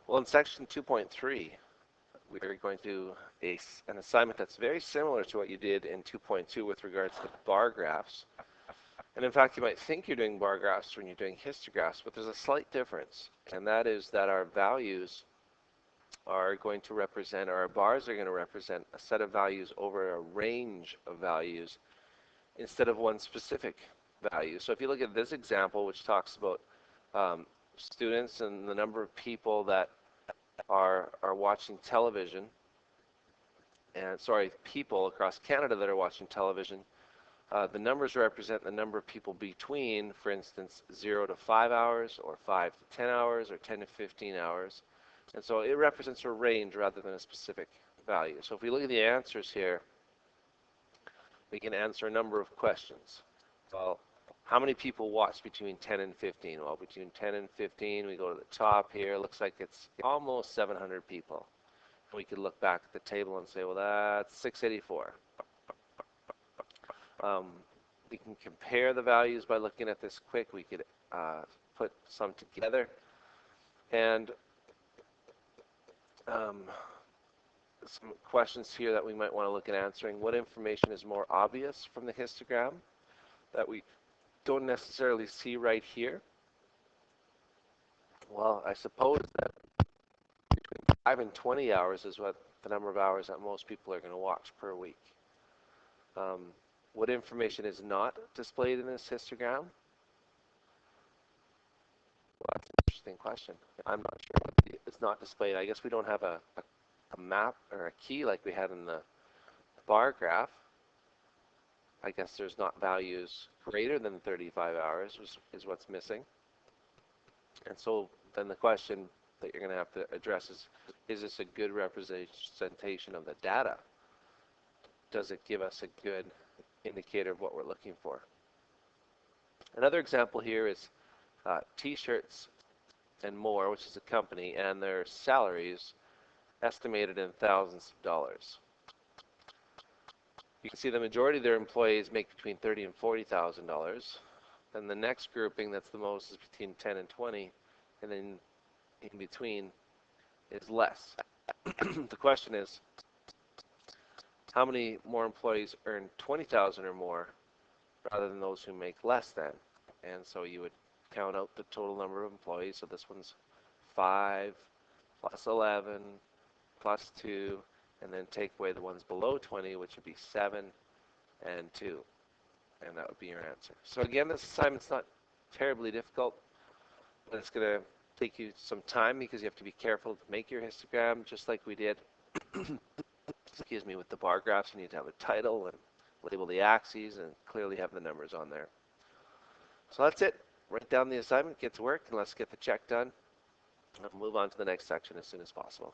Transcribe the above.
Well, in section 2.3, we're going to do an assignment that's very similar to what you did in 2.2 with regards to bar graphs. And in fact, you might think you're doing bar graphs when you're doing histographs, but there's a slight difference, and that is that our values are going to represent, or our bars are going to represent a set of values over a range of values instead of one specific value. So if you look at this example, which talks about students and the number of people that are watching television, and sorry, people across Canada that are watching television, the numbers represent the number of people between, for instance, 0 to 5 hours, or 5 to 10 hours, or 10 to 15 hours. And so it represents a range rather than a specific value. So if we look at the answers here, we can answer a number of questions. Well, how many people watch between 10 and 15? Well, between 10 and 15, we go to the top here. Looks like it's almost 700 people. We could look back at the table and say, well, that's 684. We can compare the values by looking at this quick. We could put some together. And some questions here that we might want to look at answering. What information is more obvious from the histogram that we don't necessarily see right here? Well, I suppose that between 5 and 20 hours is what the number of hours that most people are going to watch per week. What information is not displayed in this histogram? Well, that's an interesting question. I'm not sure what is not displayed. I guess we don't have a map or a key like we had in the bar graph. I guess there's not values greater than 35 hours is what's missing. And so then the question that you're going to have to address is this a good representation of the data? Does it give us a good indicator of what we're looking for? Another example here is T-shirts and More, which is a company, and their salaries estimated in thousands of dollars. You can see the majority of their employees make between $30,000 and $40,000. Then the next grouping that's the most is between 10 and 20, and then in between is less. The question is, how many more employees earn 20,000 or more rather than those who make less than? And so you would count out the total number of employees. So this one's 5 plus 11 plus 2, and then take away the ones below 20, which would be 7 and 2. And that would be your answer. So again, this assignment's not terribly difficult, but it's going to take you some time because you have to be careful to make your histogram, just like we did excuse me, with the bar graphs. You need to have a title and label the axes and clearly have the numbers on there. So that's it. Write down the assignment, get to work, and let's get the check done. I'll move on to the next section as soon as possible.